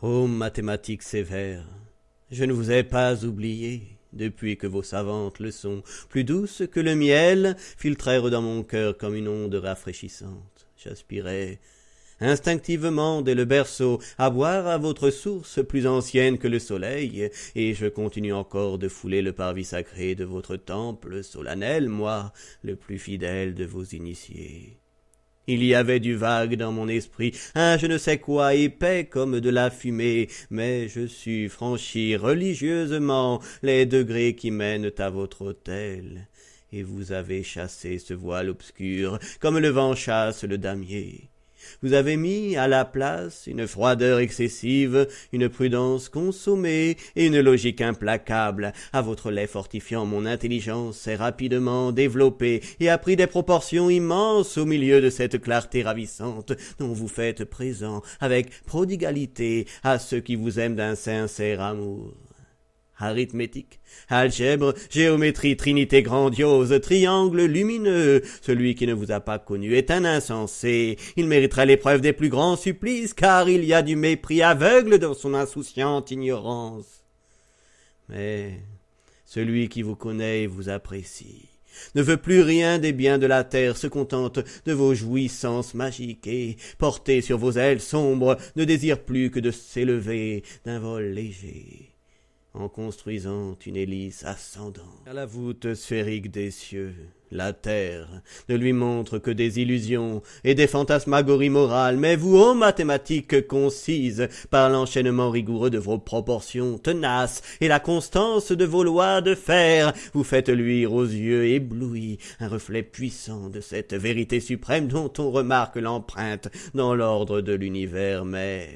Ô mathématiques sévères, je ne vous ai pas oublié, depuis que vos savantes leçons, plus douces que le miel, filtrèrent dans mon cœur comme une onde rafraîchissante. J'aspirais instinctivement dès le berceau à boire à votre source plus ancienne que le soleil, et je continue encore de fouler le parvis sacré de votre temple solennel, moi, le plus fidèle de vos initiés. Il y avait du vague dans mon esprit, un je ne sais quoi épais comme de la fumée, mais je sus franchir religieusement les degrés qui mènent à votre autel, et vous avez chassé ce voile obscur comme le vent chasse le damier. Vous avez mis à la place une froideur excessive, une prudence consommée et une logique implacable. À votre lait fortifiant, mon intelligence s'est rapidement développée et a pris des proportions immenses au milieu de cette clarté ravissante dont vous faites présent avec prodigalité à ceux qui vous aiment d'un sincère amour. Arithmétique, algèbre, géométrie, trinité grandiose, triangle lumineux, celui qui ne vous a pas connu est un insensé, il mériterait l'épreuve des plus grands supplices, car il y a du mépris aveugle dans son insouciante ignorance. Mais celui qui vous connaît et vous apprécie ne veut plus rien des biens de la terre, se contente de vos jouissances magiques et, porté sur vos ailes sombres, ne désire plus que de s'élever d'un vol léger, en construisant une hélice ascendante à la voûte sphérique des cieux. La terre ne lui montre que des illusions et des fantasmagories morales, mais vous, ô mathématiques concises, par l'enchaînement rigoureux de vos proportions tenaces et la constance de vos lois de fer, vous faites luire aux yeux éblouis un reflet puissant de cette vérité suprême dont on remarque l'empreinte dans l'ordre de l'univers, mais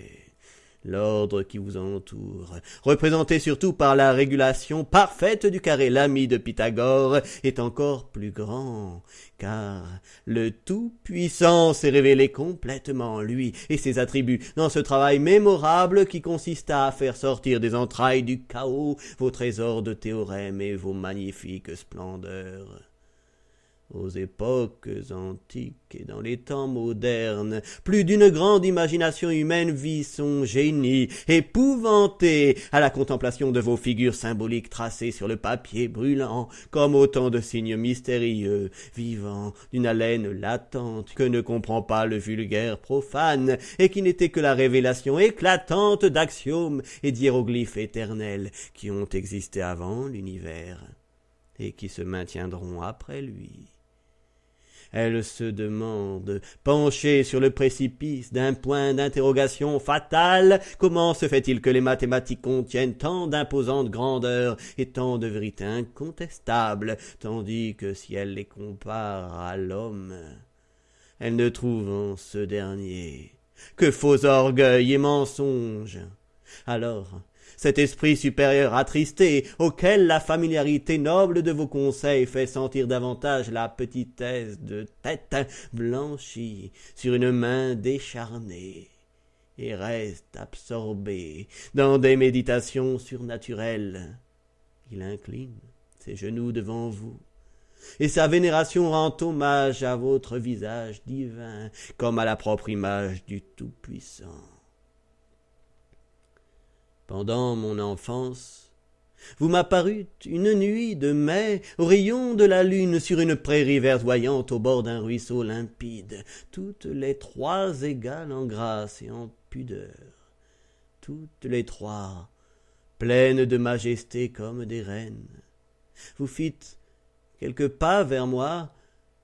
l'ordre qui vous entoure, représenté surtout par la régulation parfaite du carré lami de Pythagore, est encore plus grand, car le Tout-Puissant s'est révélé complètement, lui et ses attributs, dans ce travail mémorable qui consista à faire sortir des entrailles du chaos vos trésors de théorèmes et vos magnifiques splendeurs. Aux époques antiques et dans les temps modernes, plus d'une grande imagination humaine vit son génie, épouvanté à la contemplation de vos figures symboliques tracées sur le papier brûlant, comme autant de signes mystérieux, vivant d'une haleine latente, que ne comprend pas le vulgaire profane, et qui n'était que la révélation éclatante d'axiomes et d'hiéroglyphes éternels qui ont existé avant l'univers, et qui se maintiendront après lui. Elle se demande, penchée sur le précipice d'un point d'interrogation fatal, comment se fait-il que les mathématiques contiennent tant d'imposantes grandeurs et tant de vérités incontestables, tandis que si elle les compare à l'homme, elle ne trouve en ce dernier que faux orgueil et mensonge. Alors, cet esprit supérieur attristé, auquel la familiarité noble de vos conseils fait sentir davantage la petitesse de tête, blanchie sur une main décharnée, et reste absorbé dans des méditations surnaturelles. Il incline ses genoux devant vous, et sa vénération rend hommage à votre visage divin, comme à la propre image du Tout-Puissant. Pendant mon enfance, vous m'apparûtes une nuit de mai, au rayon de la lune, sur une prairie verdoyante au bord d'un ruisseau limpide, toutes les trois égales en grâce et en pudeur, toutes les trois pleines de majesté comme des reines. Vous fîtes quelques pas vers moi,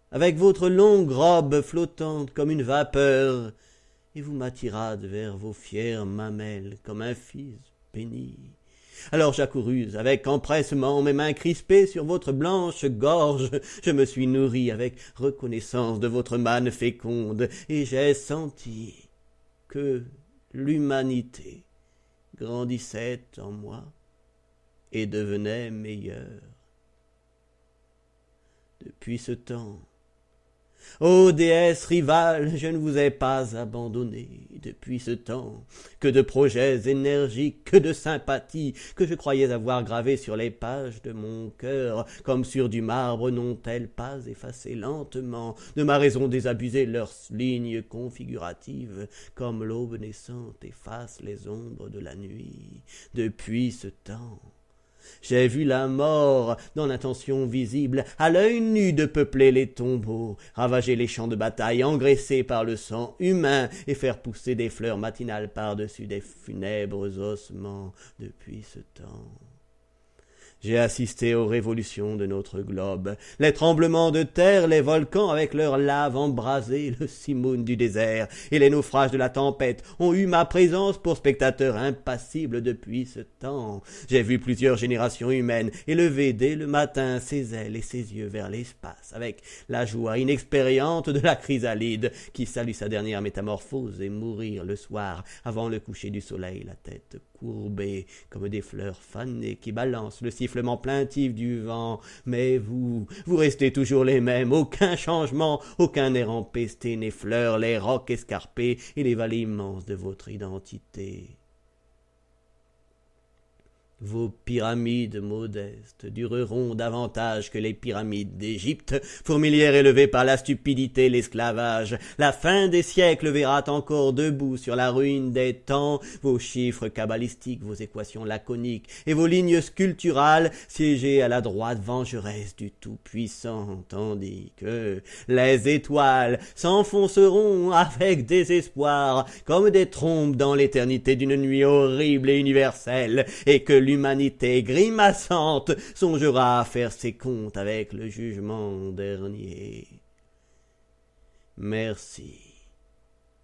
avec votre longue robe flottante comme une vapeur, et vous m'attirâtes vers vos fières mamelles comme un fils béni. Alors j'accourus avec empressement, mes mains crispées sur votre blanche gorge. Je me suis nourri avec reconnaissance de votre manne féconde, et j'ai senti que l'humanité grandissait en moi et devenait meilleure. Depuis ce temps, Ô déesse rivale, je ne vous ai pas abandonné depuis ce temps. Que de projets énergiques, que de sympathies, que je croyais avoir gravées sur les pages de mon cœur, comme sur du marbre, n'ont-elles pas effacé lentement de ma raison désabusée leurs lignes configuratives, comme l'aube naissante efface les ombres de la nuit. Depuis ce temps, j'ai vu la mort, dans l'intention visible, à l'œil nu de peupler les tombeaux, ravager les champs de bataille, engraissés par le sang humain, et faire pousser des fleurs matinales par-dessus des funèbres ossements depuis ce temps. J'ai assisté aux révolutions de notre globe, les tremblements de terre, les volcans avec leurs laves embrasées, le simoun du désert et les naufrages de la tempête ont eu ma présence pour spectateur impassible depuis ce temps. J'ai vu plusieurs générations humaines élever dès le matin ses ailes et ses yeux vers l'espace, avec la joie inexpériente de la chrysalide qui salue sa dernière métamorphose et mourir le soir avant le coucher du soleil, la tête courbée comme des fleurs fanées qui balancent le sifflement plaintif du vent. Mais vous restez toujours les mêmes, aucun changement, aucun air empesté n'effleure les rocs escarpés et les vallées immenses de votre identité. Vos pyramides modestes dureront davantage que les pyramides d'Égypte, fourmilières élevées par la stupidité et l'esclavage. La fin des siècles verra encore debout sur la ruine des temps vos chiffres cabalistiques, vos équations laconiques et vos lignes sculpturales siéger à la droite vengeresse du Tout-Puissant, tandis que les étoiles s'enfonceront avec désespoir comme des trompes dans l'éternité d'une nuit horrible et universelle, et que l'humanité grimaçante songera à faire ses comptes avec le jugement dernier. Merci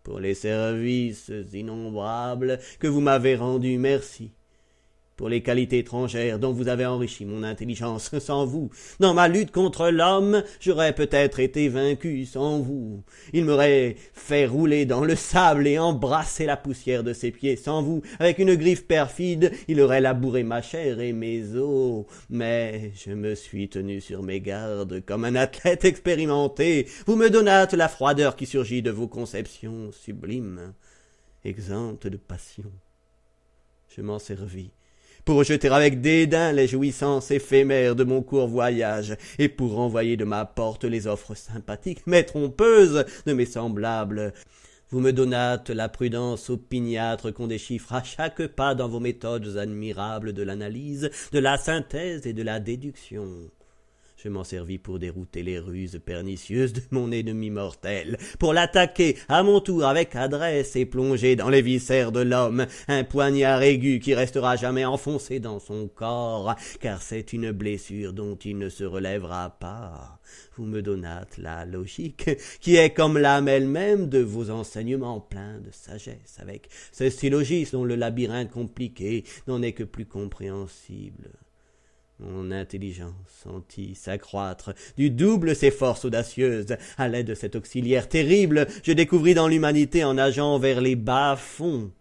pour les services innombrables que vous m'avez rendus, merci pour les qualités étrangères dont vous avez enrichi mon intelligence. Sans vous, dans ma lutte contre l'homme, j'aurais peut-être été vaincu. Sans vous, il m'aurait fait rouler dans le sable et embrasser la poussière de ses pieds. Sans vous, avec une griffe perfide, il aurait labouré ma chair et mes os. Mais je me suis tenu sur mes gardes comme un athlète expérimenté. Vous me donnâtes la froideur qui surgit de vos conceptions sublimes, exemptes de passion. Je m'en servis pour rejeter avec dédain les jouissances éphémères de mon court voyage, et pour renvoyer de ma porte les offres sympathiques, mais trompeuses, de mes semblables. Vous me donnâtes la prudence opiniâtre qu'on déchiffre à chaque pas dans vos méthodes admirables de l'analyse, de la synthèse et de la déduction. Je m'en servis pour dérouter les ruses pernicieuses de mon ennemi mortel, pour l'attaquer à mon tour avec adresse et plonger dans les viscères de l'homme un poignard aigu qui restera jamais enfoncé dans son corps, car c'est une blessure dont il ne se relèvera pas. Vous me donnâtes la logique, qui est comme l'âme elle-même de vos enseignements pleins de sagesse, avec ce syllogisme dont le labyrinthe compliqué n'en est que plus compréhensible. Mon intelligence sentit s'accroître du double ses forces audacieuses. À l'aide de cet auxiliaire terrible, je découvris dans l'humanité, en nageant vers les bas-fonds,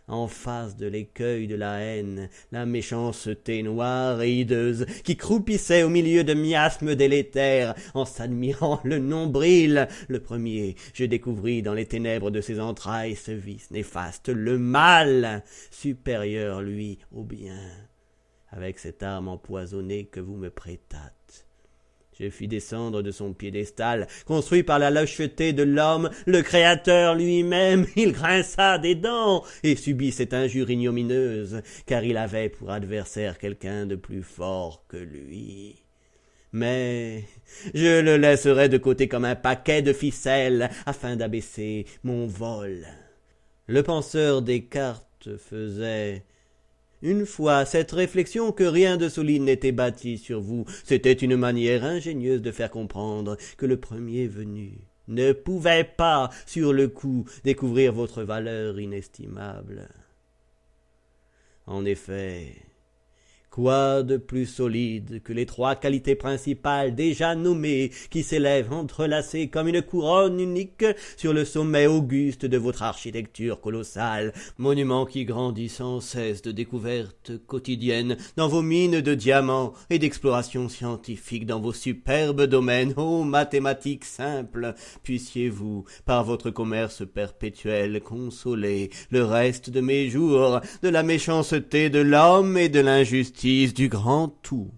en face de l'écueil de la haine, la méchanceté noire et hideuse qui croupissait au milieu de miasmes délétères en s'admirant le nombril. Le premier, je découvris dans les ténèbres de ses entrailles ce vice néfaste, le mal, supérieur, lui, au bien. Avec cette arme empoisonnée que vous me prêtâtes, je fis descendre de son piédestal, construit par la lâcheté de l'homme, le Créateur lui-même. Il grinça des dents et subit cette injure ignominieuse, car il avait pour adversaire quelqu'un de plus fort que lui. Mais je le laisserai de côté comme un paquet de ficelles, afin d'abaisser mon vol. Le penseur Descartes faisait une fois cette réflexion que rien de solide n'était bâti sur vous. C'était une manière ingénieuse de faire comprendre que le premier venu ne pouvait pas, sur le coup, découvrir votre valeur inestimable. En effet, Quoi de plus solide que les 3 qualités principales déjà nommées, qui s'élèvent entrelacées comme une couronne unique sur le sommet auguste de votre architecture colossale, monument qui grandit sans cesse de découvertes quotidiennes dans vos mines de diamants et d'explorations scientifiques dans vos superbes domaines. Ô mathématiques simples, puissiez-vous, par votre commerce perpétuel, consoler le reste de mes jours de la méchanceté de l'homme et de l'injustice du grand tout.